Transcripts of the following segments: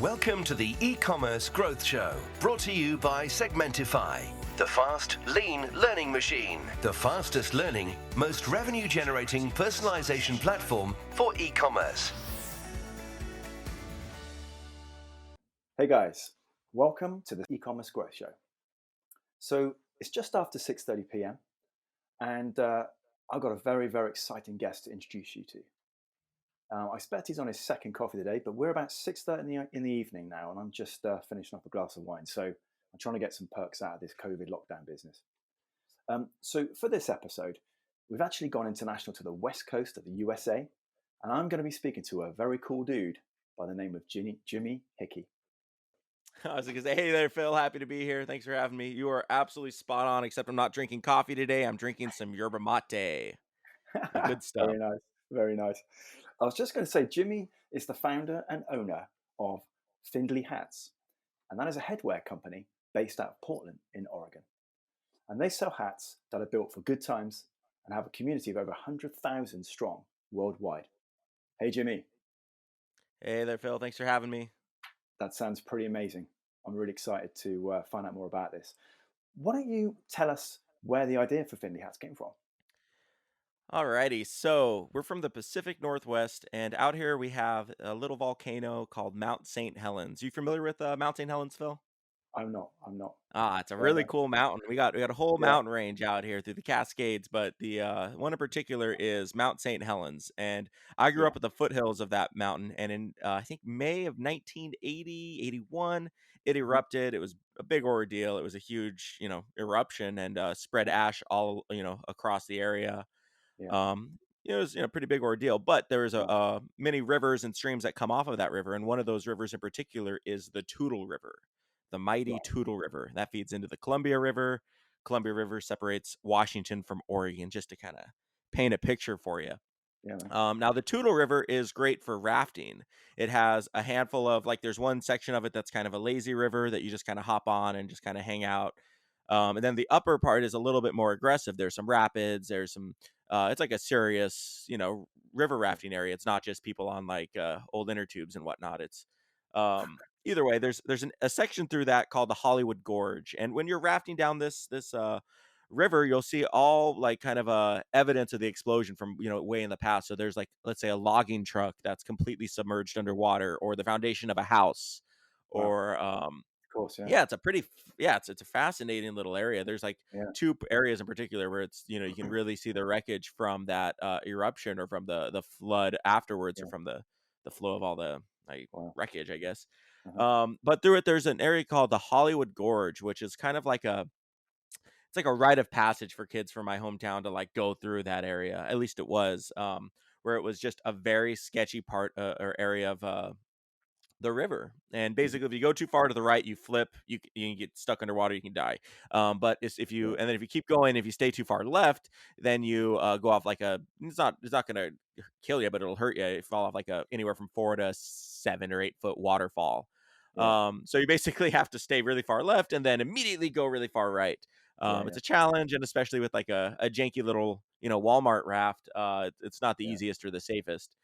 Welcome to the e-commerce growth show, brought to you by Segmentify, the fast, lean learning machine, the fastest learning, most revenue-generating personalization platform for e-commerce. Hey guys, welcome to the e-commerce growth show. So it's just after 6:30 p.m. and I've got a very, very exciting guest to introduce you to. I expect he's on his second coffee today, but we're about 6:30 in the evening now, and I'm just finishing up a glass of wine. So I'm trying to get some perks out of this COVID lockdown business. So for this episode, we've actually gone international to the west coast of the USA, and I'm going to be speaking to a very cool dude by the name of Jimmy Hickey. I was going to say, hey there, Phil. Happy to be here. Thanks for having me. You are absolutely spot on, except I'm not drinking coffee today. I'm drinking some yerba mate. The good stuff. Very nice. Very nice. I was just going to say, Jimmy is the founder and owner of Findlay Hats, and that is a headwear company based out of Portland in Oregon. And they sell hats that are built for good times and have a community of over 100,000 strong worldwide. Hey, Jimmy. Hey there, Phil. Thanks for having me. That sounds pretty amazing. I'm really excited to find out more about this. Why don't you tell us where the idea for Findlay Hats came from? Alrighty. So we're from the Pacific Northwest, and out here we have a little volcano called Mount St. Helens. You familiar with Mount St. Helens, Phil? I'm not. It's a really cool mountain. We got a whole Yeah. mountain range out here through the Cascades, but the one in particular is Mount St. Helens. And I grew up at the foothills of that mountain. And in I think May of 1980, 81, it erupted. It was a big ordeal. It was a huge, eruption and spread ash all, across the area. Yeah. It was a pretty big ordeal. But there was many rivers and streams that come off of that river, and one of those rivers in particular is the Toutle River. The mighty Toutle River that feeds into the Columbia River. Columbia River separates Washington from Oregon, just to kind of paint a picture for you. Yeah. Now the Toutle River is great for rafting. It has a handful of, there's one section of it that's kind of a lazy river that you just kind of hop on and just kind of hang out. And then the upper part is a little bit more aggressive. There's some rapids. There's some, it's like a serious, river rafting area. It's not just people on old inner tubes and whatnot. It's, either way, there's a section through that called the Hollywood Gorge, and when you're rafting down this river, you'll see all kind of evidence of the explosion from way in the past. So there's let's say a logging truck that's completely submerged underwater, or the foundation of a house, or Of course, yeah. it's a fascinating little area. There's two areas in particular where it's you can really see the wreckage from that eruption, or from the flood afterwards, or from the flow of all the wreckage, I guess. But through it, there's an area called the Hollywood Gorge, which is kind of it's like a rite of passage for kids from my hometown to go through that area. At least it was, where it was just a very sketchy part or area of the river. And basically, if you go too far to the right, you flip, you can get stuck underwater, you can die. But if you keep going, if you stay too far left, then you go off it's not gonna kill you, but it'll hurt you. You fall off anywhere from 4 to 7 or 8 foot waterfall. So you basically have to stay really far left and then immediately go really far right. It's a challenge, and especially with a janky little Walmart raft, it's not the easiest or the safest.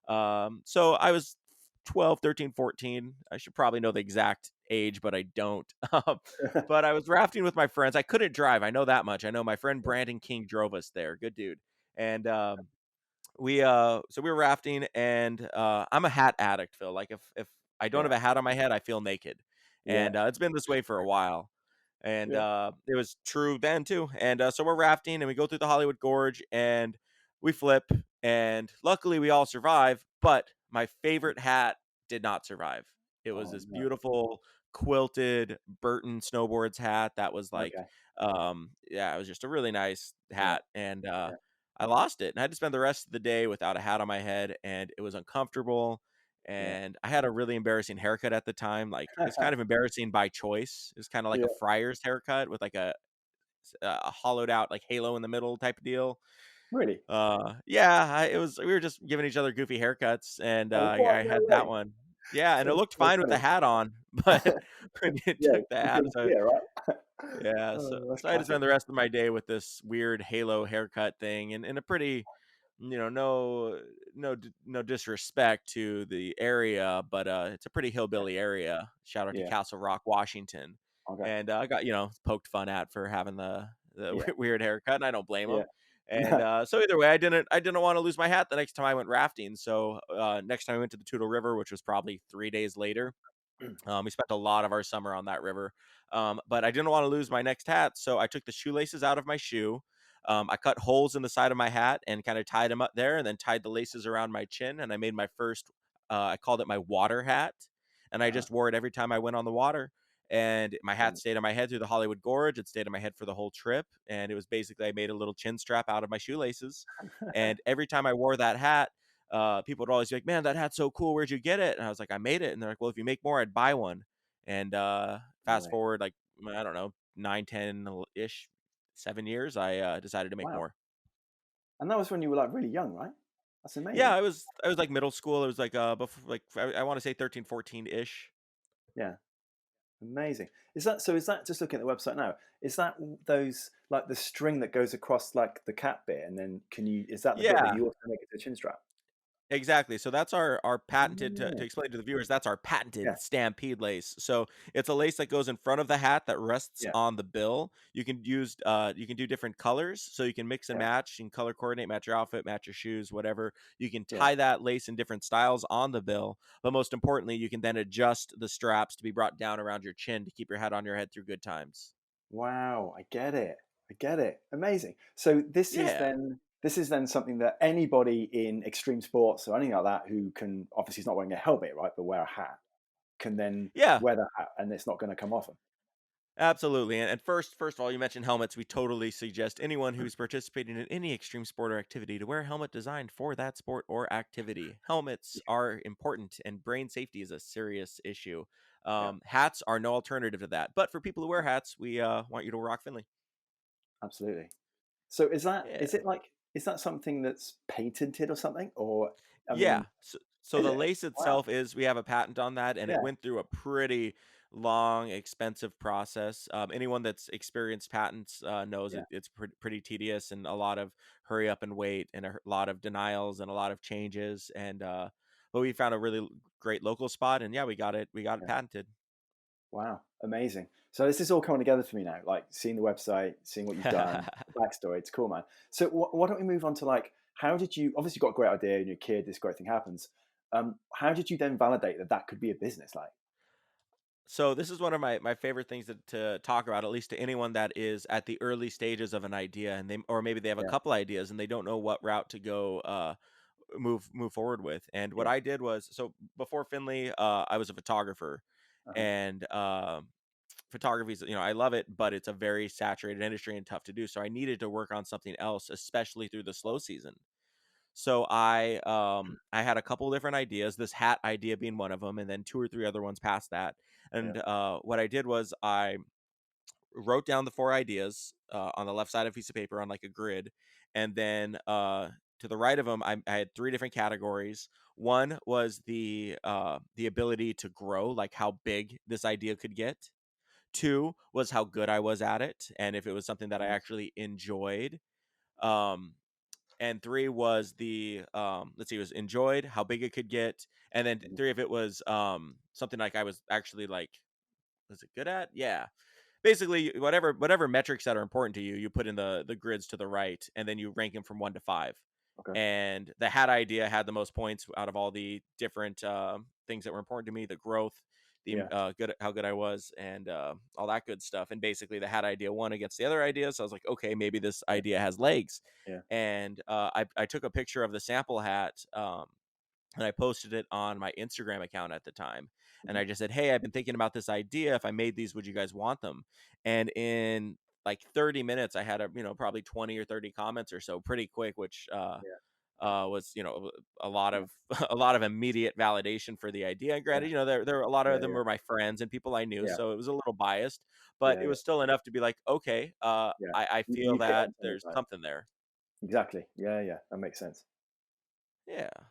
So I was 12, 13, 14. I should probably know the exact age, but I don't. But I was rafting with my friends. I couldn't drive. I know that much. I know my friend Brandon King drove us there. Good dude. And so we were rafting, and I'm a hat addict, Phil. If I don't have a hat on my head, I feel naked. And it's been this way for a while. And it was true then too. And so we're rafting, and we go through the Hollywood Gorge, and we flip, and luckily we all survive. But my favorite hat did not survive. It was this beautiful quilted Burton snowboards hat that was it was just a really nice hat. And I lost it, and I had to spend the rest of the day without a hat on my head, and it was uncomfortable. And I had a really embarrassing haircut at the time. It's kind of embarrassing by choice. It was kind of like a friar's haircut with a hollowed out halo in the middle type of deal. Really? It was. We were just giving each other goofy haircuts, and I had that one. Yeah, and it looked fine with the hat on, but when you took the hat, so I had to spend the rest of my day with this weird halo haircut thing, and in a pretty no disrespect to the area, but it's a pretty Yeah. hillbilly area. Shout out to Yeah. Castle Rock, Washington. Okay. And I got poked fun at for having the Yeah. weird haircut, and I don't blame Yeah. them. And so either way, I didn't want to lose my hat the next time I went rafting. So next time I went to the Toutle River, which was probably 3 days later. We spent a lot of our summer on that river, but I didn't want to lose my next hat, so I took the shoelaces out of my shoe. I cut holes in the side of my hat and kind of tied them up there, and then tied the laces around my chin. And I made my first. I called it my water hat, and I Uh-huh. just wore it every time I went on the water. And my hat Brilliant. stayed on my head through the Hollywood Gorge. It stayed on my head for the whole trip, and it was basically I made a little chin strap out of my shoelaces. And every time I wore that hat, people would always be like, "Man, that hat's so cool. Where'd you get it?" And I was like, "I made it." And they're like, "Well, if you make more, I'd buy one." And fast Really? forward, like, I don't know, 9, 10 ish, 7 years, I decided to make Wow. more. And that was when you were like really young, right? That's Yeah, amazing. I was like middle school. It was like before, like I want to say 13, 14 ish. Yeah. Amazing. Is that just looking at the website now? Is that those like the string that goes across like the cap bit, and then is that the bit that Yeah. you also make it to a chin strap? Exactly. So that's our patented to Oh, explain to the viewers, that's our yeah, patented stampede lace. So it's a lace that goes in front of the hat that rests yeah, on the bill. You can do different colors, so you can mix and yeah, match, you can color coordinate, match your outfit, match your shoes, whatever. You can yeah. tie that lace in different styles on the bill, but most importantly, you can then adjust the straps to be brought down around your chin to keep your hat on your head through good times. Wow, I get it. I get it. Amazing. So Yeah. this is then something that anybody in extreme sports or anything like that who can obviously is not wearing a helmet, right, but wear a hat can then Yeah. wear that hat and it's not going to come off them. Absolutely. And first of all, you mentioned helmets. We totally suggest anyone who's participating in any extreme sport or activity to wear a helmet designed for that sport or activity. Helmets are important, and brain safety is a serious issue. Yeah, Hats are no alternative to that. But for people who wear hats, we want you to rock Finley. absolutely. So Yeah. is it like is that something that's patented or something? Or I Yeah. mean, So is the it? lace Wow. itself is we have a patent on that, and it Yeah, went through a pretty long, expensive process. Anyone that's experienced patents knows yeah, it's pretty tedious and a lot of hurry up and wait and lot of denials and a lot of changes. And but we found a really great local spot, and yeah, we got it yeah. patented. Wow, amazing. So this is all coming together for me now. Like seeing the website, seeing what you've done, the backstory. It's cool, man. So why don't we move on to like how did you obviously got a great idea and you're a kid, this great thing happens. How did you then validate that that could be a business? Like, So this is one of my favorite things to talk about, at least to anyone that is at the early stages of an idea, and or maybe they have a yeah, couple ideas and they don't know what route to go move forward with. And what yeah, I did was, so before Finley, I was a photographer, uh-huh, and photography is, I love it, but it's a very saturated industry and tough to do. So I needed to work on something else, especially through the slow season. So I had a couple different ideas, this hat idea being one of them, and then two or three other ones past that. yeah, And what I did was I wrote down the four ideas on the left side of a piece of paper on like a grid, and then to the right of them, I had three different categories. One was the ability to grow, like how big this idea could get. Two was how good I was at it, and if it was something that I nice, actually enjoyed. Um, and three was the let's see, it was enjoyed, how big it could get, and then mhm, three if it was something like I was actually like, was it good at? Yeah, basically whatever metrics that are important to you, you put in the grids to the right, and then you rank them from 1 to 5. okay, And the hat idea had the most points out of all the different things that were important to me: the growth, the yeah, good, how good I was, and all that good stuff. And basically the hat idea won against the other ideas, so I was like, okay, maybe this yeah, idea has legs. yeah, And I took a picture of the sample hat, and I posted it on my Instagram account at the time. And mhm, I just said, "Hey, I've been thinking about this idea. If I made these, would you guys want them?" And in like 30 minutes, I had probably 20 or 30 comments or so, pretty quick, which yeah, was a lot yeah, of a lot of immediate validation for the idea. And yeah, granted, there a lot yeah, of them yeah, were my friends and people I knew, yeah, so it was a little biased, but yeah, it yeah, was still enough to be like, okay, yeah. I feel You hit that on something, there's right? something there. Exactly. Yeah, yeah, that makes sense. Yeah.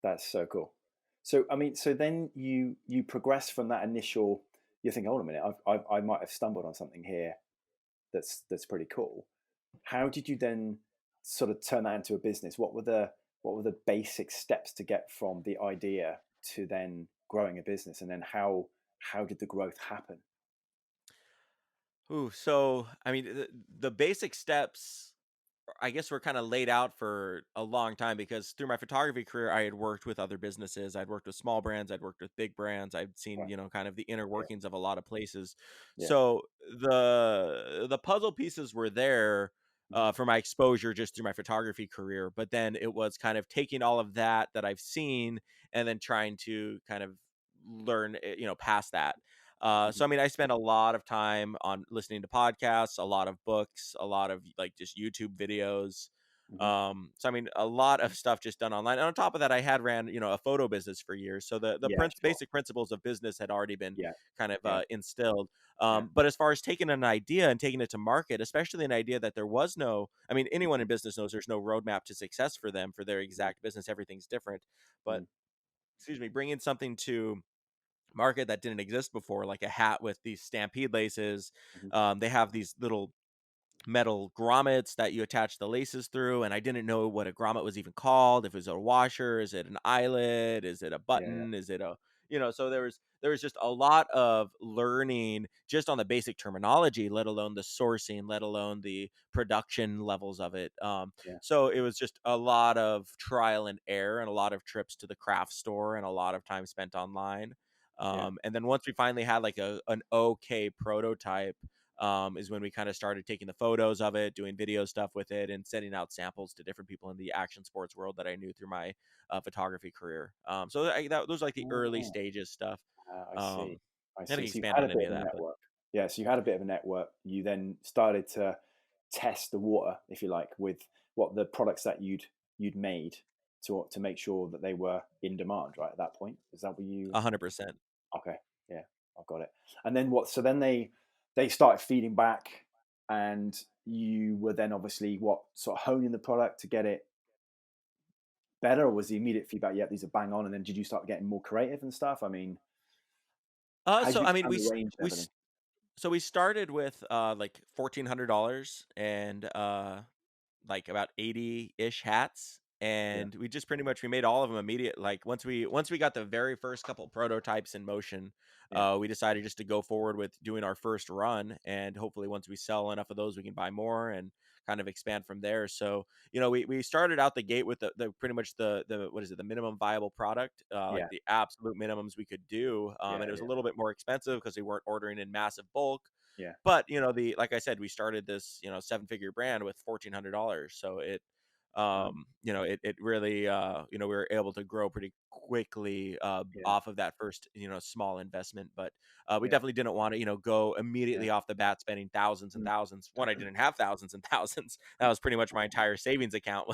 That's so cool. So I mean, so then you progress from that initial. You think, hold a minute, I might have stumbled on something here that's pretty cool. How did you then? sort of turn that into a business? What were the basic steps to get from the idea to then growing a business, and then how did the growth happen? Ooh, so I mean, the basic steps I guess were kind of laid out for a long time because through my photography career, I had worked with other businesses. I'd worked with small brands, I'd worked with big brands. I'd seen, Right. kind of the inner Yeah. workings of a lot of places. Yeah. So the puzzle pieces were there Hmm. for my exposure just through my photography career. But then it was kind of taking all of that I've seen and then trying to kind of learn, past that. Hmm. So I mean, I spent a lot of time on listening to podcasts, a lot of books, a lot of like just YouTube videos. Hmm. So I mean, a lot of stuff just done online. And on top of that, I had ran, a photo business for years. So Yeah. Sure. basic principles of business had already been Yeah. kind of Yeah. instilled. Yeah. But as far as taking an idea and taking it to market, especially an idea that there was no, I mean, anyone Hmm. in business knows there's no roadmap to success for them for their Hmm. exact business. Everything's different. But Hmm. excuse me, bringing something to market that didn't exist before, like a hat with these stampede laces. Hmm. They have these little metal grommets that you attach the laces through, and I didn't know what a grommet was even called. If it was a washer, is it an eyelet, is it a Yeah. Yeah. button, is it a, so there was just a lot of learning just on the basic terminology, let alone the sourcing, let alone the production levels of it. Yeah. So it was just a lot of trial and error and a lot of trips to the craft store and a lot of time spent online. Yeah. And then once we finally had like an okay prototype, is when we kind of started taking the photos of it, doing video stuff with it, and sending out samples to different people in the action sports world that I knew through my photography career. So those are like the early Oh, stages stuff. I see. Um, I I see. can So you expand had a on bit any of of a that, but network. Yeah. So you had a bit of a network. You then started to test the water, if you like, with what the products that you'd made to make sure that they were in demand. Right at that point, is that what you? 100%. Okay. Yeah, I've got it. And then what? So then they started feeding back, and you were then obviously what sort of honing the product to get it better, or was the immediate feedback, yeah, these are bang on, and then did you start getting more creative and stuff? I mean, how did So you I mean, expand the range and everything? we started with like $1,400 and like about 80-ish hats, Yeah, and we just pretty much we made all of them immediate. Like once we got the very first couple prototypes in motion, yeah, we decided just to go forward with doing our first run, and hopefully once we sell enough of those we can buy more and kind of expand from there. So we started out the gate with the pretty much the what is it, the minimum viable product, like yeah, the absolute minimums we could do, and yeah, it was a yeah, little bit more expensive because we weren't ordering in massive bulk. yeah, But the like I said, we started this seven-figure brand with $1,400, so right, it really we were able to grow pretty quickly yeah, off of that first small investment. But we yeah, definitely didn't want to go yeah, immediately off the bat spending thousands and mm, thousands. One, I didn't have thousands and thousands. That was pretty much my entire savings account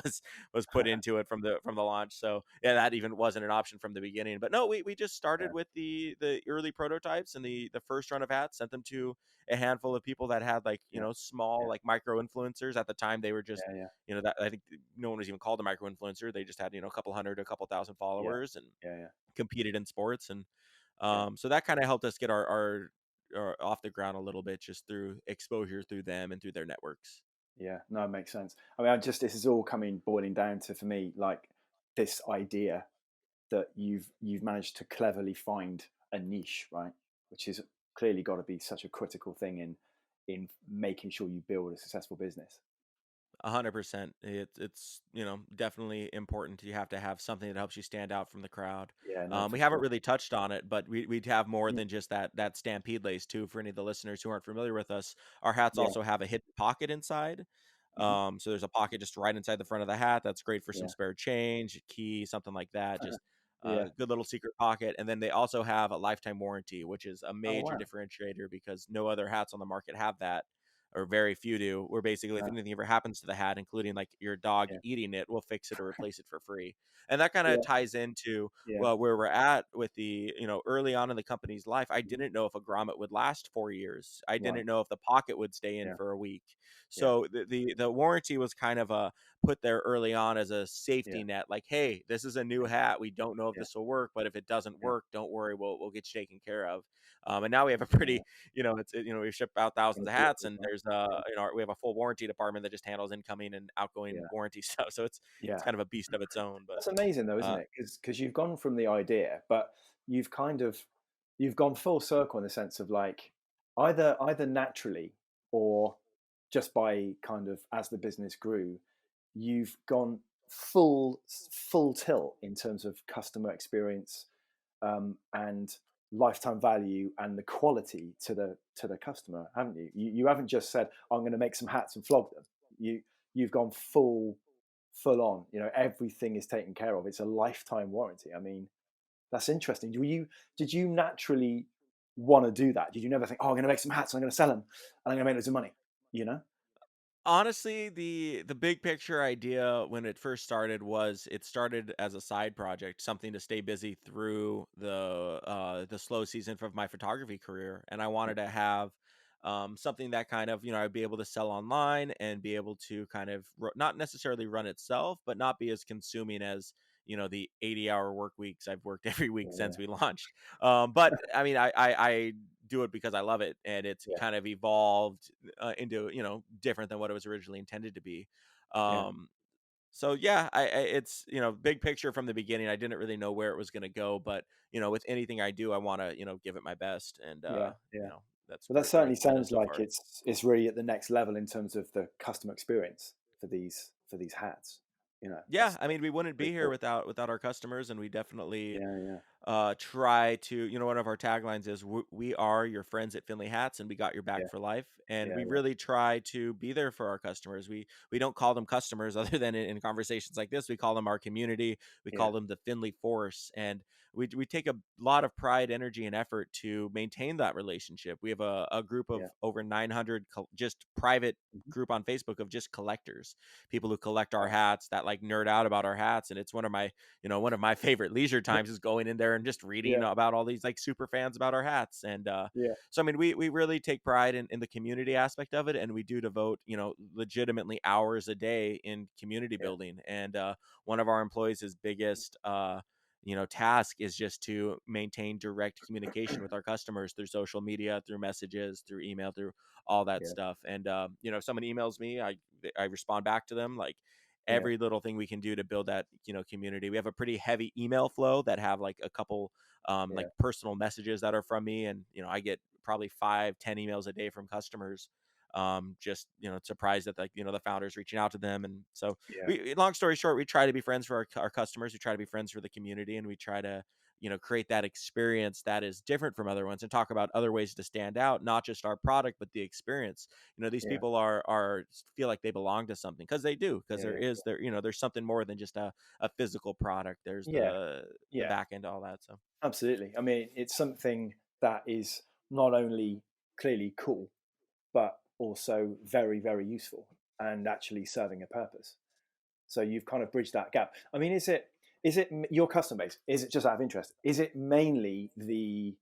was put into it from the launch. So yeah, that even wasn't an option from the beginning. But no, we just yeah, started with the early prototypes and the first run of hats, sent them to a handful of people that had like yeah, small yeah, like micro influencers at the time. They were just yeah, yeah, that I think no one was even called a micro influencer. They just had a couple hundred, a couple thousand yeah, followers and yeah, yeah, competed in sports. And yeah. so that kind of helped us get our off the ground a little bit just through exposure through them and through their networks. Yeah, no, it makes sense. I mean, this is all coming boiling down to, for me, like this idea that you've managed to cleverly find a niche, right? Which is clearly got to be such a critical thing in making sure you build a successful business. 100%. It's definitely important. You have to have something that helps you stand out from the crowd. Yeah, no, for We haven't sure. really touched on it, but we'd have more Mm. than just that stampede lace too. For any of the listeners who aren't familiar with us, our hats Yeah. also have a hidden pocket inside. Hmm. So there's a pocket just right inside the front of the hat. That's great for some Yeah. spare change, a key, something like that. Just a Yeah. good little secret pocket. And then they also have a lifetime warranty, which is a Oh major wow. differentiator because no other hats on the market have that, or very few do, where basically if Uh, anything ever happens to the hat, including like your dog yeah. eating it, we'll fix it or replace it for free. And that kind of Yeah. ties into, Yeah. well, where we're at with the, early on in the company's life. I Mhm. didn't know if a grommet would last 4 years. I Right. didn't know if the pocket would stay in Yeah. for a week. Yeah. So the warranty was kind of put there early on as a Yeah. safety net, like, hey, this is a new hat, we don't know if Yeah. this will work, but if it doesn't Yeah. work, don't worry, we'll get you taken care of. And now we have a Yeah. pretty, we ship out thousands of hats, Important, and right? there's Yeah. we have a full warranty department that just handles incoming and outgoing Yeah. warranty stuff. So it's Yeah. kind of a beast of its own. But That's amazing though, isn't uh, it? Because you've gone from the idea, but you've kind of you've gone full circle in the sense of like either naturally or just by kind of as the business grew, you've gone full tilt in terms of customer experience, and lifetime value and the quality to the customer, haven't you? You haven't just said, I'm going to make some hats and flog them. You've gone full on. Everything is taken care of. It's a lifetime warranty. I mean, that's interesting. Did you naturally want to do that? Did you never think, oh, I'm going to make some hats and I'm going to sell them and I'm going to make loads of money? You know? Honestly, the big picture idea when it first started was it started as a side project, something to stay busy through the slow season of my photography career, and I Yeah, wanted to have something that kind of I'd be able to sell online and be able to kind of not necessarily run itself, but not be as consuming as the 80-hour work weeks I've worked every week yeah, since we launched. But I mean, I do it because I love it, and it's yeah, kind of evolved into different than what it was originally intended to be. yeah, Um, so yeah, it's big picture from the beginning. I didn't really know where it was going to go, but with anything I do, I want to give it my best, and yeah, yeah. that's But that where certainly it's led us sounds so like far. it's really at the next level in terms of the customer experience for these hats. Yeah, That's I mean, we wouldn't be pretty here cool. without our customers, and we definitely Yeah, yeah, try to one of our taglines is we are your friends at Findlay Hats, and we got your back yeah, for life, and yeah, we yeah, really try to be there for our customers. We don't call them customers other than in conversations like this. We call them our community. We yeah, call them the Findlay Force, and we take a lot of pride, energy, and effort to maintain that relationship. We have a group of yeah. over 900 just private Mhm. group on Facebook of just collectors, people who collect our Wow. hats, that like nerd out about our hats. And it's one of my favorite leisure times is going in there and just reading Yeah, about all these like super fans about our hats. And yeah, so I mean, we really take pride in the community aspect of it, and we do devote legitimately hours a day in community yeah, building. And one of our employees' biggest task is just to maintain direct communication with our customers through social media, through messages, through email, through all that yeah, stuff. And if someone emails me, I respond back to them, like yeah, every little thing we can do to build that community. We have a pretty heavy email flow that have like a couple like yeah, personal messages that are from me, and I get probably 5-10 emails a day from customers, just surprised that like the founders reaching out to them. And so yeah, we long story short, we try to be friends for our customers, we try to be friends for the community, and we try to create that experience that is different from other ones, and talk about other ways to stand out, not just our product but the experience. These yeah, people are feel like they belong to something, because they do, because yeah, there's something more than just a physical product. There's yeah, the yeah. back end, all that. So Absolutely. I mean, it's something that is not only clearly cool, but also very, very useful and actually serving a purpose. So you've kind of bridged that gap. I mean, is it your customer base? Is it just out of interest? Is it mainly the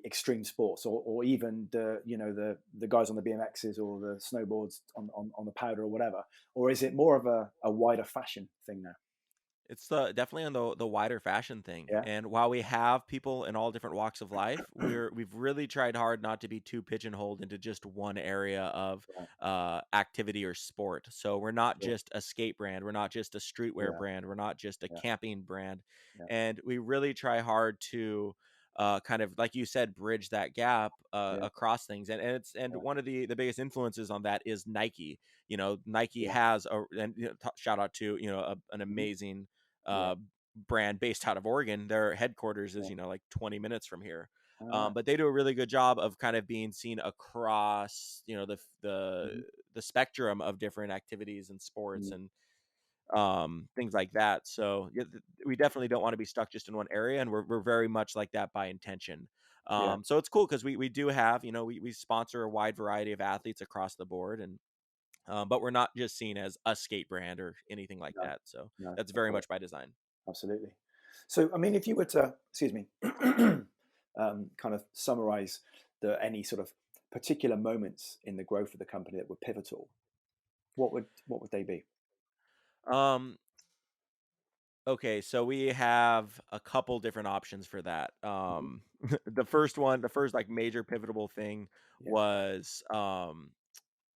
extreme sports, or even the guys on the BMXs or the snowboards on the powder or whatever, or is it more of a wider fashion thing now? it's definitely on the wider fashion thing. Yeah, And while we have people in all different walks of life, we've really tried hard not to be too pigeonholed into just one area of right. activity or sport. So we're not Sure. just a skate brand, we're not just a streetwear Yeah, brand, we're not just a yeah, camping brand, yeah, and we really try hard to kind of, like you said, bridge that gap yeah, across things. And yeah. one of the biggest influences on that is Nike. Nike Yeah. has and shout out to an Mhm. amazing Yeah. uh, brand based out of Oregon. Their headquarters is Yeah. like 20 minutes from here. All right. But they do a really good job of kind of being seen across Mhm. the spectrum of different activities and sports Mm. and things like that. So yeah, we definitely don't want to be stuck just in one area, and we're very much like that by intention. Yeah. So it's cool because we do have we sponsor a wide variety of athletes across the board, and but we're not just seen as a skate brand or anything like No, that. So no, that's of very course. much by design. Absolutely. So, I mean, if you were to, excuse me, kind of summarize any sort of particular moments in the growth of the company that were pivotal, what would they be? Um, okay, so we have a couple different options for that. Hmm. The first like major pivotal thing Yeah, was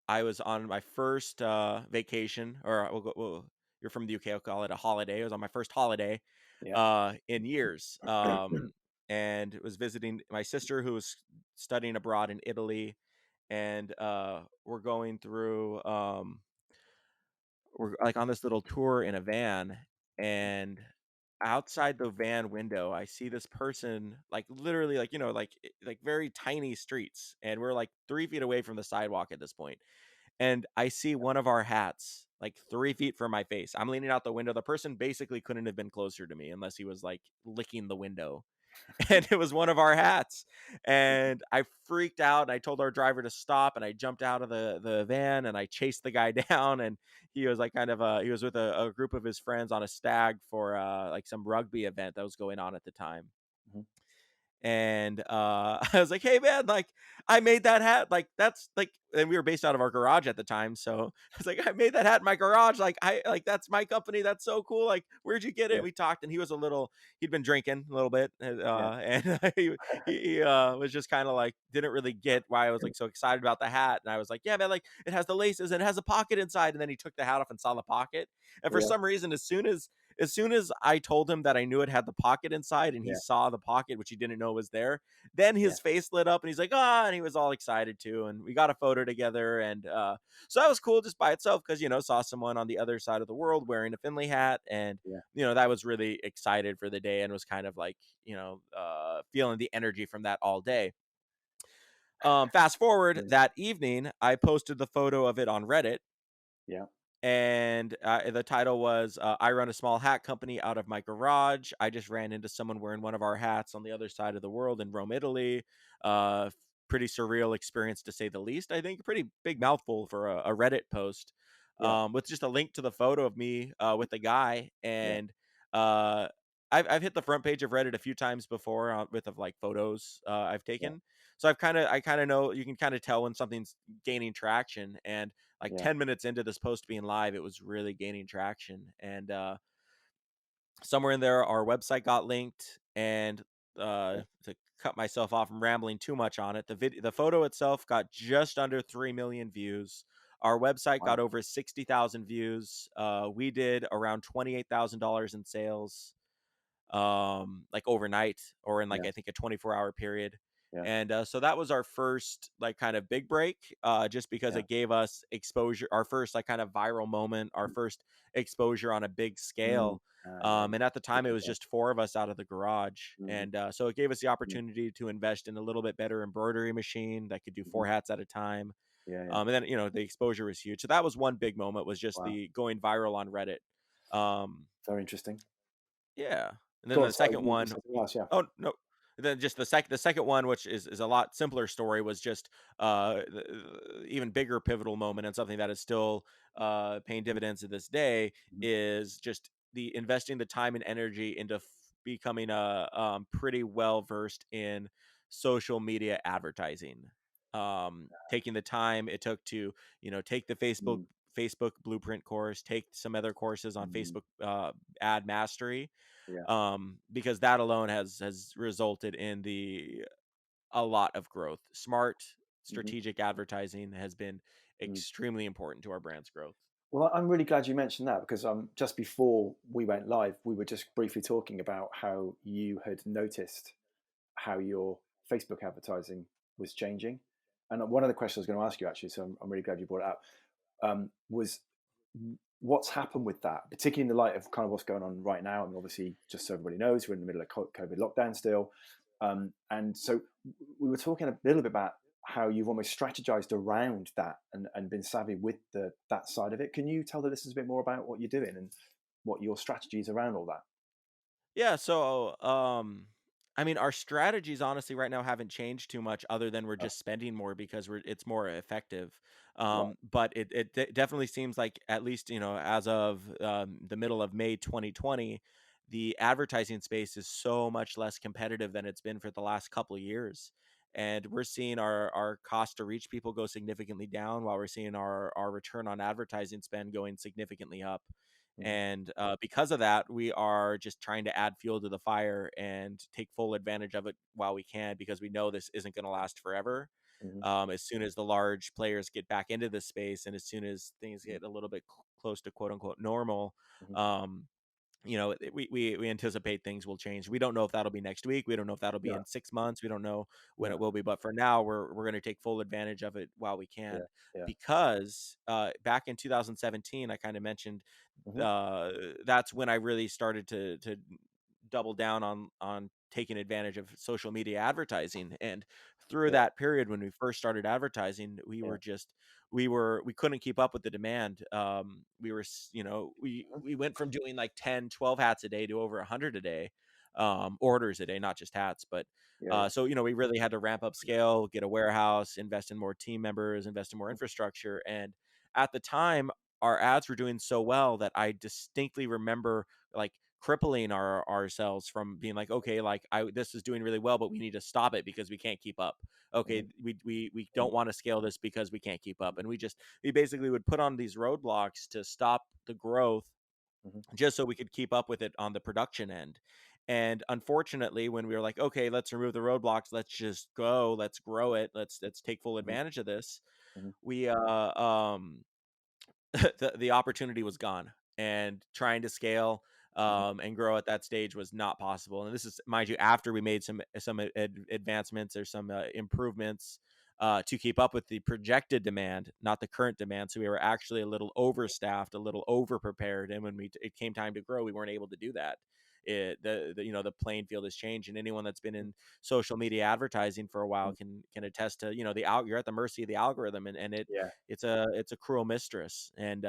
I was on my first vacation, or you're from the UK, I'll call it a holiday. I was on my first holiday yeah, in years, and was visiting my sister who was studying abroad in Italy, and we're going through we're like on this little tour in a van, and outside the van window I see this person, like literally, like like very tiny streets, and we're like 3 feet away from the sidewalk at this point, and I see one of our hats like 3 feet from my face. I'm leaning out the window. The person basically couldn't have been closer to me unless he was like licking the window. And it was one of our hats. And I freaked out, and I told our driver to stop, and I jumped out of the van, and I chased the guy down, and he was like he was with a group of his friends on a stag for like some rugby event that was going on at the time. hmm And I was like, "Hey man, like I made that hat. Like that's like," and we were based out of our garage at the time. So I was like, "I made that hat in my garage. Like I like that's my company. That's so cool. Like where'd you get it?" yeah, And we talked, and he was a little, he'd been drinking a little bit, yeah, and he was just kind of like didn't really get why I was like so excited about the hat. And I was like, "Yeah man, like it has the laces and it has a pocket inside." And then he took the hat off and saw the pocket. And for yeah, some reason, as soon as I told him that I knew it had the pocket inside, and he yeah, saw the pocket, which he didn't know was there, then yeah, his face lit up, and he's like, "Ah," and he was all excited too. And we got a photo together. And so that was cool just by itself, because, saw someone on the other side of the world wearing a Findlay hat. And, yeah, that was really excited for the day, and was kind of like, feeling the energy from that all day. Fast forward yeah, that evening, I posted the photo of it on Reddit, yeah. and the title was "I run a small hat company out of my garage. I just ran into someone wearing one of our hats on the other side of the world in Rome, Italy. uh Pretty surreal experience, to say the least. I think pretty big Mhm. mouthful for a Reddit post, Yeah, with just a link to the photo of me with the guy. yeah, And uh I've hit the front page of Reddit a few times before, with of like photos I've yeah, taken. So I kind of know, you can kind of tell when something's gaining traction. And like yeah, 10 minutes into this post being live, it was really gaining traction. And somewhere in there, our website got linked. And yeah. to cut myself off from rambling too much on it, the photo itself got just under 3 million views. Our website got Wow. over 60,000 views. We did around $28,000 in sales, like overnight, or in like Yeah, I think a 24-hour period. yeah, And so that was our first like kind of big break, just because yeah. it gave us exposure, our first like kind of viral moment, our first exposure on a big Mm. scale. Yeah, And at the time it different was side. just four of us out of the garage. Mhm, And so it gave us the mhm, opportunity to invest in a little bit better embroidery machine that could do mhm. four hats at a time. Yeah, yeah. And then, the exposure was huge. So that was one big moment, was just Wow. the going viral on Reddit. um Very interesting. yeah. And then Go on, the sorry, second you one, said something else, yeah. oh no, then just the second one, which is a lot simpler story, was just even bigger pivotal moment, and something that is still paying Mhm, dividends to this day, mhm. is just the investing the time and energy into becoming a pretty well versed in social media advertising. Taking the time it took to, take the Mm, Facebook blueprint course, take some other courses on mm. Facebook ad mastery, Yeah. because that alone has resulted in the a lot of growth. Smart Mhm, strategic advertising has been mm. extremely important to our brand's growth. Well, I'm really glad you mentioned that because just before we went live, we were just briefly talking about how you had noticed how your Facebook advertising was changing. And one of the questions I was going to ask you, actually, so I'm really glad you brought it up, was what's happened with that, particularly in the light of kind of what's going on right now. And obviously, just so everybody knows, we're in the middle of COVID lockdown still. And so we were talking a little bit about how you've almost strategized around that and been savvy with that side of it. Can you tell the listeners a bit more about what you're doing and what your strategies around all that? Yeah, so I mean, our strategies honestly right now haven't changed too much, other than we're Uh, just spending more because it's more effective. right. But it definitely seems like, at least, as of the middle of May 2020, the advertising space is so much less competitive than it's been for the last couple of years. And we're seeing our cost to reach people go significantly down, while we're seeing our return on advertising spend going significantly up. Mhm. And because of that, we are just trying to add fuel to the fire and take full advantage of it while we can, because we know this isn't going to last forever. Mhm. As soon as the large players get back into this space, and as soon as things Mhm. get a little bit close to quote unquote normal, Mhm. um, we anticipate things will change. We don't know if that'll be next week. We don't know if that'll be No. in 6 months. We don't know when No. it will be. But for now, we're going to take full advantage of it while we Yeah. can, Yeah. because back in 2017, I kind of mentioned Mhm. uh, that's when I really started to double down on taking advantage of social media advertising. And through Yeah. that period, when we first started advertising, Yeah. we couldn't keep up with the demand. We were, Mhm. we went from doing like 10, 12 hats a day to over 100 a day, orders a day, not just hats. But Yeah. Yeah. so, we really had to ramp up scale, get a warehouse, invest in more team members, invest in more infrastructure. And at the time, our ads were doing so well that I distinctly remember like crippling ourselves from being like, okay, like this is doing really well, but we need to stop it because we can't keep up. Okay, Mhm. we Mhm. don't want to scale this because we can't keep up. And we basically would put on these roadblocks to stop the growth, Mhm. just so we could keep up with it on the production end. And unfortunately, when we were like, okay, let's remove the roadblocks, let's just go, let's grow it, let's take full Mhm. advantage of this, Mhm. we the opportunity was gone, and trying to scale Mhm. and grow at that stage was not possible. And this is, mind you, after we made some advancements or some improvements to keep up with the projected demand, not the current demand. So we were actually a little overstaffed, a little over prepared, and when it came time to grow, we weren't able to do that. The playing field has changed, and anyone that's been in social media advertising for a while Mhm. can attest to, you're at the mercy of the algorithm, and Yeah. it's a cruel mistress. And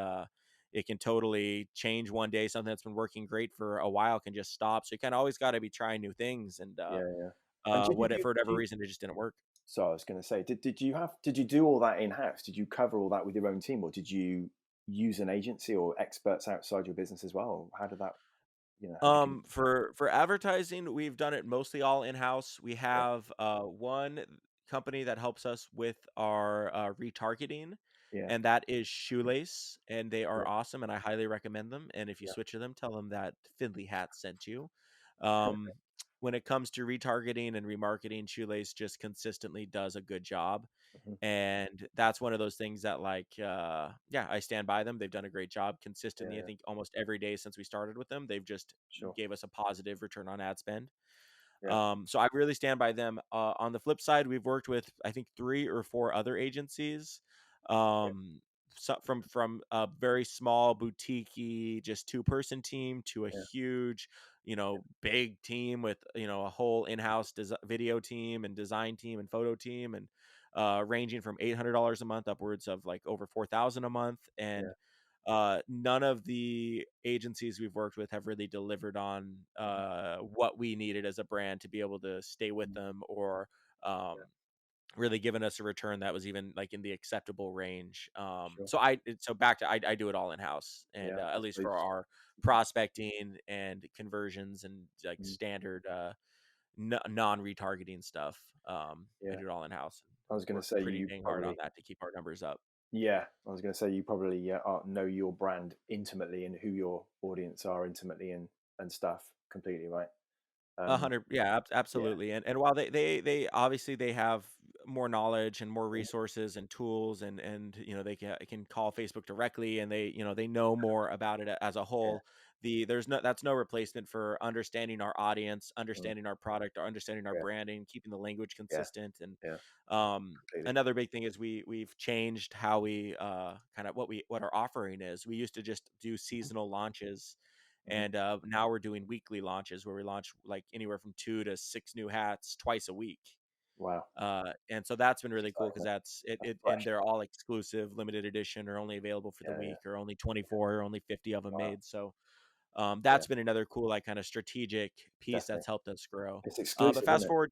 it can totally change one day. Something that's been working great for a while can just stop. So you kind of always got to be trying new things. And Yeah. Yeah. And did you for do? whatever reason, it just didn't work. So I was going to say, did you do all that in house? Did you cover all that with your own team, or did you use an agency or experts outside your business as well? How did that? How did you? For advertising, we've done it mostly all in house. We Yeah. have one company that helps us with our retargeting, Yeah. and that is Shoelace, and they Yeah. are awesome, and I highly recommend them. And if you Yeah. switch to them, tell them that Findlay Hats sent you. Um, when it comes to retargeting and remarketing, Shoelace just consistently does a good job. Mhm. And that's one of those things that, like, yeah, I stand by them. They've done a great job Yeah. consistently. I Yeah. think almost every day since we started with them, they've just Sure. gave us a positive return on ad spend. Yeah. So I really stand by them. On the flip side, we've worked with, I think, 3 or 4 other agencies, Yeah. um, from a very small boutique, just 2-person team, to a Yeah. huge, big team with, a whole in-house video team and design team and photo team, and ranging from $800 a month upwards of like over 4,000 a month. Yeah. And none of the agencies we've worked with have really delivered on Mhm. what we needed as a brand to be able to stay with Mhm. them, or um, Yeah. really given us a return that was even like in the acceptable range. Sure. So back to, I do it all in house, and Yeah. I at least for suppose. our prospecting and conversions and like Mm. standard non-retargeting stuff. I Yeah. do it all in house. I was going to Work say pretty you dang hard on probably. that to keep our numbers up. Yeah, I was going to say you probably know your brand intimately and who your audience are intimately and stuff completely, right? A Um, hundred, yeah, yeah. absolutely. And while they obviously they have more knowledge and more Mhm. resources and tools, and they can call Facebook directly, and they know more about it as a Yeah. whole. That's no replacement for understanding our audience, Mm. understanding our product, or understanding our Yeah. branding, keeping the language Yeah. consistent. And Yeah. Completely. another big thing is we've changed how we kind of what our offering is. We used to just do Mhm. seasonal launches, Mhm. and now we're doing weekly launches where we launch like anywhere from 2 to 6 new hats twice a week. Wow. And so that's been really cool, because Exciting. that's it, That's it and fresh. they're all exclusive, limited edition, or only available for the Yeah. Yeah. week, or only 24, or only 50 of them Wow. made. So Yeah. that's been another cool, like, kind of strategic piece Definitely. that's helped us grow. It's But exclusive, isn't fast it? forward,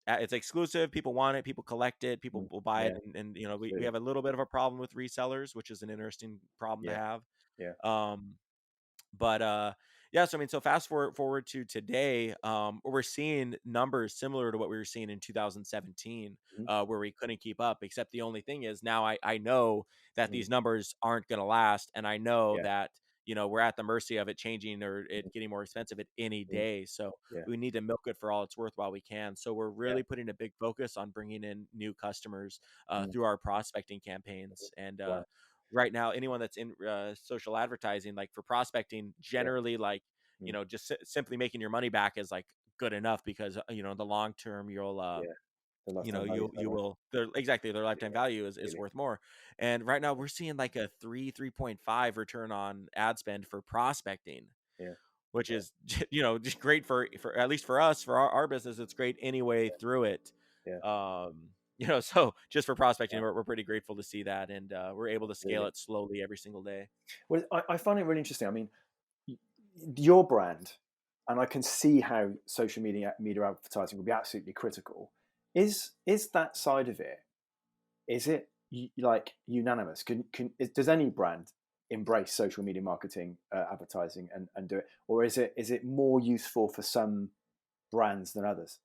it's exclusive. People want it. People collect it. People Mm. will buy it. Yeah. And we Absolutely. have a little bit of a problem with resellers, which is an interesting problem to Yeah. have. Yeah. Um, but yeah, so I mean, so fast forward to today, we're seeing numbers similar to what we were seeing in 2017, Mhm. where we couldn't keep up. Except the only thing is, now I know that Mm. these numbers aren't going to last, and I know Yeah. that we're at the mercy of it changing or it getting more expensive at any mm, day. So yeah, we need to milk it for all it's worth while we can. So we're yeah, really putting a big focus on bringing in new customers mm, through our prospecting campaigns. And right, right now, anyone that's in social advertising, like for prospecting, yeah, generally, like, mm, just simply making your money back is like good enough because, in the long term, you'll, yeah. The lifetime value is you better. will, exactly, their lifetime Yeah, value is really. worth more. And right now Yeah, we're seeing like a 3.5 return on ad spend for prospecting, yeah, which yeah, is, just great for at least for us, for our business. It's great anyway through it. yeah. So just for prospecting, Wow, we're pretty grateful to see that. And we're able to scale absolutely. it slowly every single day. Well, I find it really interesting. I mean, y- your brand, and I can see how social media advertising will be absolutely critical. Is that side of it? Is it like unanimous? Does any brand embrace social media marketing, advertising, and do it, or is it more useful for some brands than others?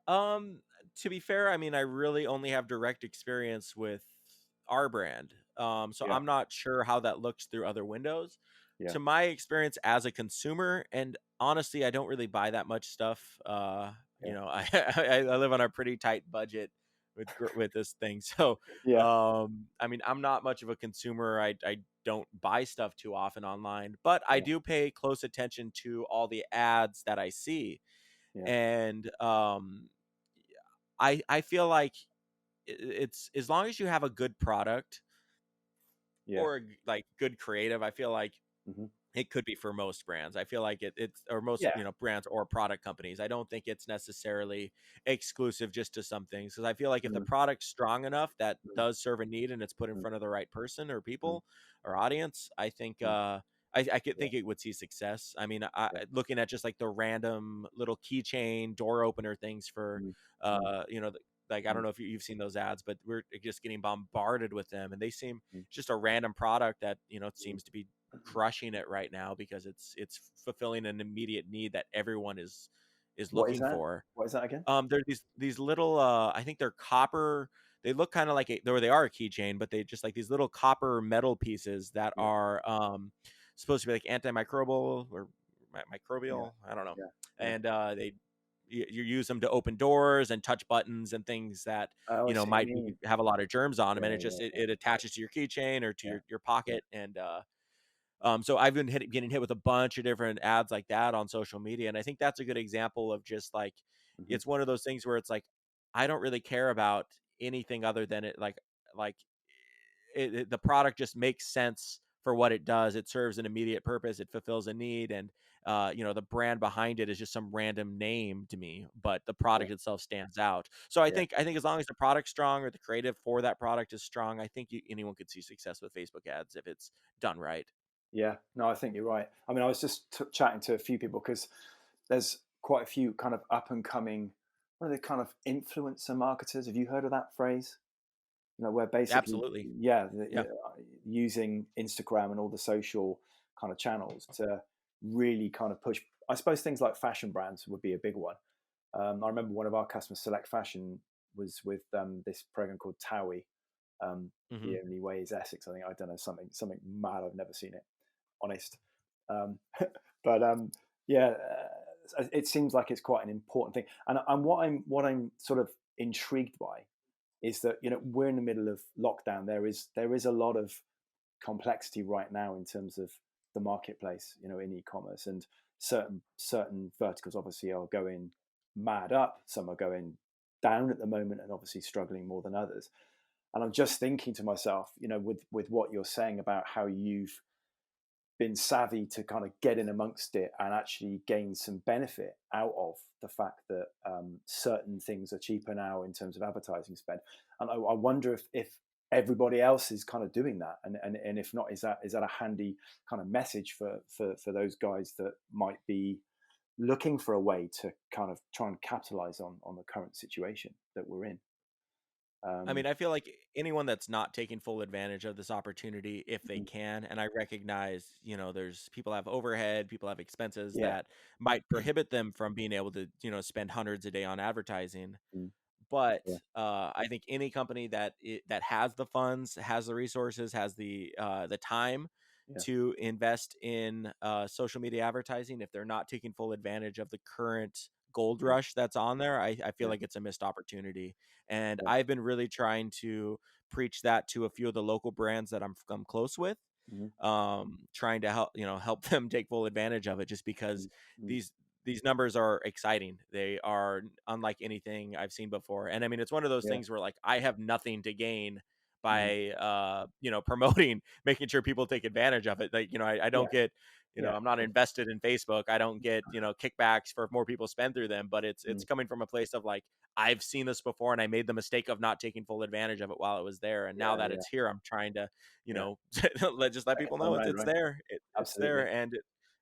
Um, to be fair, I mean, I really only have direct experience with our brand. So Yeah, I'm not sure how that looks through other windows. yeah, To my experience as a consumer, and honestly, I don't really buy that much stuff. yeah, I live on a pretty tight budget with this thing. So, yeah, I mean, I'm not much of a consumer. I don't buy stuff too often online, but I yeah, do pay close attention to all the ads that I see. yeah, And I feel like it's as long as you have a good product yeah. or like good creative, I feel like Hmm. it could be for most brands. I feel like it's or most, Yeah, brands or product companies. I don't think it's necessarily exclusive just to some things, because I feel like if the mm, product's strong enough that mm, does serve a need and it's put in mm, front of the right person or mm, people or audience, I think mm, I could yeah, think it would see success. I mean, yeah, looking at just like the random little keychain door opener things for mm, mm, uh you know the, like, I don't mm, know if you've seen those ads, but we're just getting bombarded with them, and they seem mm, just a random product that mm. seems to be crushing it right now because it's fulfilling an immediate need that everyone is What is looking that? for. What is that again? There's these little I think they're copper. They look kind of like they are a keychain, but they just like these little copper metal pieces that Yeah, are supposed to be like antimicrobial or yeah, microbial. I don't know. yeah, yeah. And you use them to open doors and touch buttons and things that Oh, I see what you might be mean. have a lot of germs on them, and Yeah, it just yeah, it, yeah, it attaches to your keychain or to yeah, your yeah. pocket. And so I've been getting hit with a bunch of different ads like that on social media, and I think that's a good example of just like Hmm. it's one of those things where it's like I don't really care about anything other than it, like the product just makes sense for what it does. It serves an immediate purpose. It fulfills a need, and the brand behind it is just some random name to me, but the Yeah, product itself stands out. So I yeah. think as long as the product's strong or the creative for that product is strong, I think anyone could see success with Facebook ads if it's done right. Yeah, no, I think you're right. I mean, I was just chatting to a few people because there's quite a few kind of up and coming, what are they, kind of influencer marketers? Have you heard of that phrase? Where basically, Absolutely. yeah, Yeah. using Instagram and all the social kind of channels to really kind of push. I suppose things like fashion brands would be a big one. I remember one of our customers, Select Fashion, was with this program called Towie. Hmm. The only way is Essex. I think I don't know, something mad. I've never seen it. Honest, um, but yeah, it seems like it's quite an important thing. And what I'm sort of intrigued by is that we're in the middle of lockdown. There is a lot of complexity right now in terms of the marketplace, in e-commerce, and certain verticals obviously are going mad up. Some are going down at the moment, and obviously struggling more than others. And I'm just thinking to myself, with what you're saying about how you've been savvy to kind of get in amongst it and actually gain some benefit out of the fact that certain things are cheaper now in terms of advertising spend. And I wonder if everybody else is kind of doing that, and if not, is that a handy kind of message for those guys that might be looking for a way to kind of try and capitalize on the current situation that we're in. I Um, mean, I feel like anyone that's not taking full advantage of this opportunity, if they mhm. can, and I recognize, there's people have overhead, people have expenses Yeah, that might prohibit them from being able to, spend hundreds a day on advertising. mm, But yeah, I think any company that has the funds, has the resources, has the time Yeah. to invest in social media advertising if they're not taking full advantage of the current gold Yeah. rush that's on there. I feel Yeah. like it's a missed opportunity. And Yeah. I've been really trying to preach that to a few of the local brands that I'm close with, Mm-hmm. trying to help them take full advantage of it, just because Mm-hmm. these these numbers are exciting. They are unlike anything I've seen before. And I mean, it's one of those Yeah. things where like I have nothing to gain Mm-hmm. by promoting, making sure people take advantage of it. Like, I Yeah. don't get, Yeah. I'm not invested in Facebook. I don't get, kickbacks for more people spend through them, but it's Mm. coming from a place of like, I've seen this before and I made the mistake of not taking full advantage of it while it was there. And now Yeah. that Yeah. it's here, I'm trying to, Yeah. let Take it people on know road, it's right? there. It's there. Absolutely.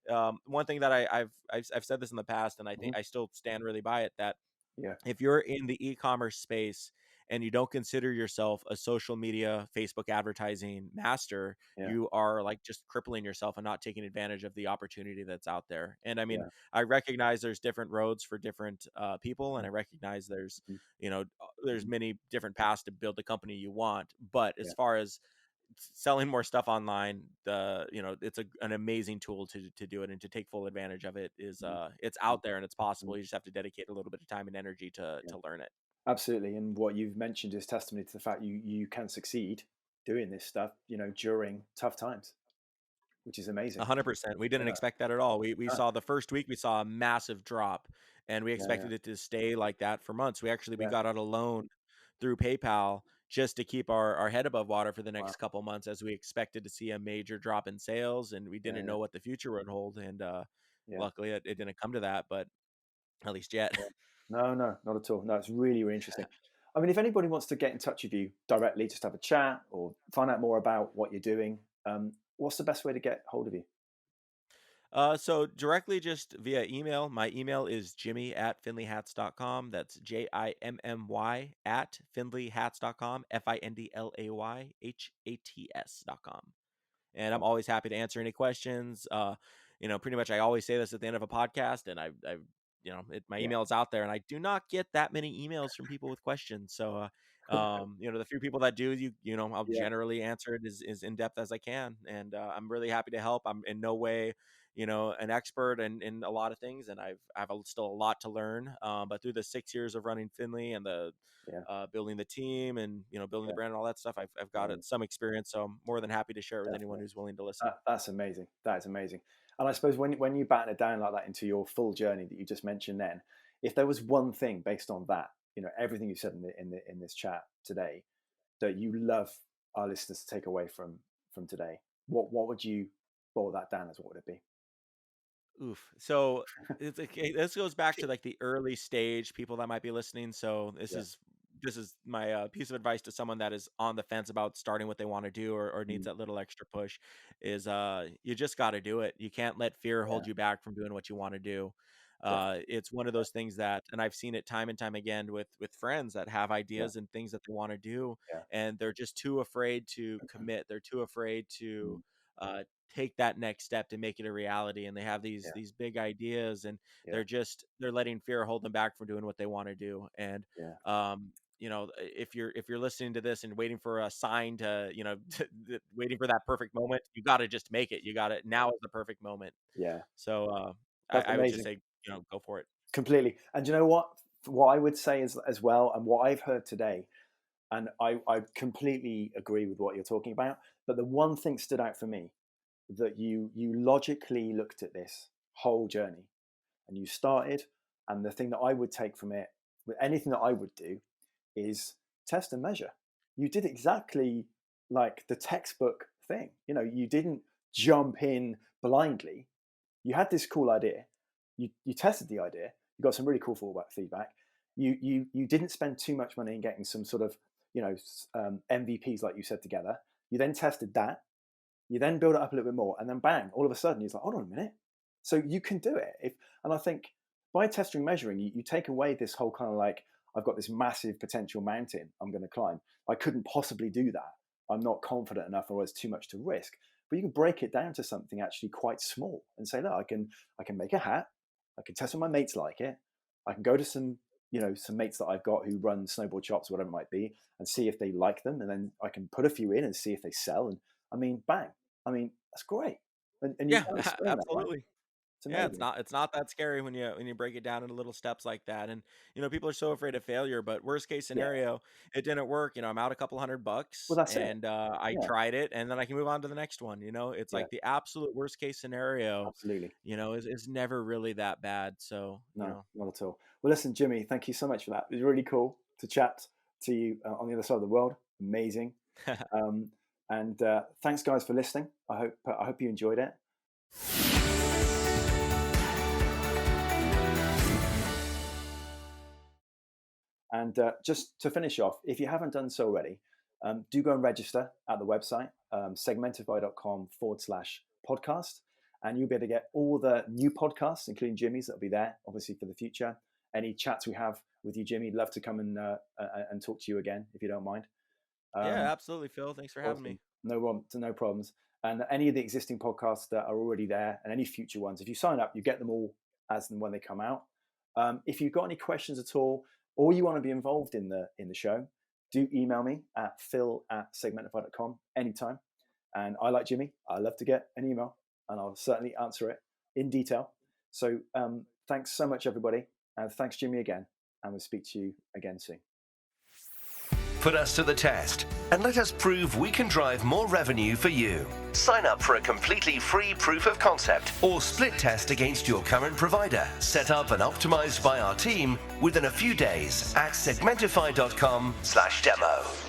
And one thing that I've said this in the past, and I Mm-hmm. think I still stand really by it, that Yeah. if you're in the e-commerce space and you don't consider yourself a social media, Facebook advertising master, Yeah. you are like just crippling yourself and not taking advantage of the opportunity that's out there. And I mean, Yeah. I recognize there's different roads for different people, and Mm-hmm. I recognize there's, Mm-hmm. there's Mm-hmm. many different paths to build the company you want. But as Yeah. far as selling more stuff online, it's an amazing tool to do it and to take full advantage of. It is Mm-hmm. it's out there and it's Mm-hmm. possible. You just have to dedicate a little bit of time and energy to Yeah. learn it. Absolutely. And what you've mentioned is testimony to the fact you can succeed doing this stuff, during tough times, which is amazing. 100%. We didn't Yeah. expect that at all. We Ah, saw the first week we saw a massive drop, and we yeah. Yeah. expected it to stay like that for months. We Yeah. got out a loan through PayPal just to keep our head above water for the Wow. next couple months, as we expected to see a major drop in sales, and we Yeah. didn't Yeah. know what the future would hold. And Yeah. luckily it didn't come to that, but at least yet. Yeah. No, no, not at all. No, it's really, really interesting. I mean, if anybody wants to get in touch with you directly, just have a chat or find out more about what you're doing, what's the best way to get hold of you? So directly just via email. My email is jimmy@findlayhats.com. That's JIMMY at findlayhats.com, FINDLAYHATS.com. And I'm Wow. always happy to answer any questions. Pretty much I always say this at the end of a podcast, and I've my Yeah. email is out there, and I do not get that many emails from people with questions. So, the few people that do, I'll Yeah. generally answer it as in depth as I can, and I'm really happy to help. I'm in no way, an expert in a lot of things, and still a lot to learn. But through the 6 years of running Finley and the Yeah. building the team and building the Yeah. brand and all that stuff, I've got Brilliant. some experience, so I'm more than happy to share it with anyone Definitely. who's willing to listen. That's amazing. That is amazing. And I suppose when you batten it down like that into your full journey that you just mentioned, then, if there was one thing based on that, everything you said in this chat today, that you love our listeners to take away from today, what would that down as? What would it be? Oof. So this goes back to like the early stage people that might be listening. So Yeah. this is my piece of advice to someone that is on the fence about starting what they want to do, or needs Mm. that little extra push, is you just got to do it. You can't let fear Yeah. hold you back from doing what you want to do. Definitely. It's one of those things that, and I've seen it time and time again with friends that have Yeah. ideas and things that they want to do, Yeah. and they're just too afraid to commit. They're too afraid to Mm. uh, take that next step to make it a reality, and they have Yeah. these big ideas, and Yeah. they're letting fear hold them back from doing what they want to do. And Yeah. if you're listening to this and waiting for a sign to waiting for that perfect moment, you got to just make it. You got it. Now is the perfect moment. Yeah. So That's I would just amazing. say, go for it. Completely. And you know what? What I would say is as well, and what I've heard today, and I completely agree with what you're talking about. But the one thing stood out for me, that you logically looked at this whole journey and you started, and the thing that I would take from it, with anything that I would do, is test and measure. You did exactly like the textbook thing. You didn't jump in blindly. You had this cool idea. You tested the idea. You got some really cool feedback. You didn't spend too much money in getting some sort of MVPs, like you said, together. You then tested that. You then build it up a little bit more, and then bang! All of a sudden, you're like, hold on a minute. So you can do it. And I think by testing and measuring, you take away this whole kind of like, I've got this massive potential mountain I'm going to climb. I couldn't possibly do that. I'm not confident enough, or it's too much to risk. But you can break it down to something actually quite small and say, look, I can make a hat. I can test what my mates like it. I can go to some mates that I've got who run snowboard shops, whatever it might be, and see if they like them, and then I can put a few in and see if they sell. And I mean, bang! I mean, That's great. And you Yeah, can't explain that, right? absolutely. It's Yeah, amazing. it's not that scary when you break it down into little steps like that. And people are so afraid of failure, but worst case Yeah. scenario, it didn't work. I'm out a couple Well, $100 that's it. and I Yeah. tried it and then I can move on to the next one. It's Yeah. like the absolute worst case scenario, Absolutely. is never really that bad. So, No, not at all. Well, listen, Jimmy, thank you so much for that. It was really cool to chat to you on the other side of the world. Amazing. Um, and thanks, guys, for listening. I hope you enjoyed it. And just to finish off, if you haven't done so already, do go and register at the website, segmentify.com/podcast. And you'll be able to get all the new podcasts, including Jimmy's, that'll be there, obviously, for the future. Any chats we have with you, Jimmy, love to come and talk to you again, if you don't mind. Yeah, absolutely, Phil. Thanks for having me. No problems. And any of the existing podcasts that are already there and any future ones, if you sign up, you get them all as and when they come out. If you've got any questions at all, or you want to be involved in the show, do email me at phil@segmentify.com anytime. And I, like Jimmy, I love to get an email, and I'll certainly answer it in detail. So thanks so much, everybody. And thanks, Jimmy, again. And we'll speak to you again soon. Put us to the test and let us prove we can drive more revenue for you. Sign up for a completely free proof of concept or split test against your current provider, set up and optimized by our team within a few days at segmentify.com/demo.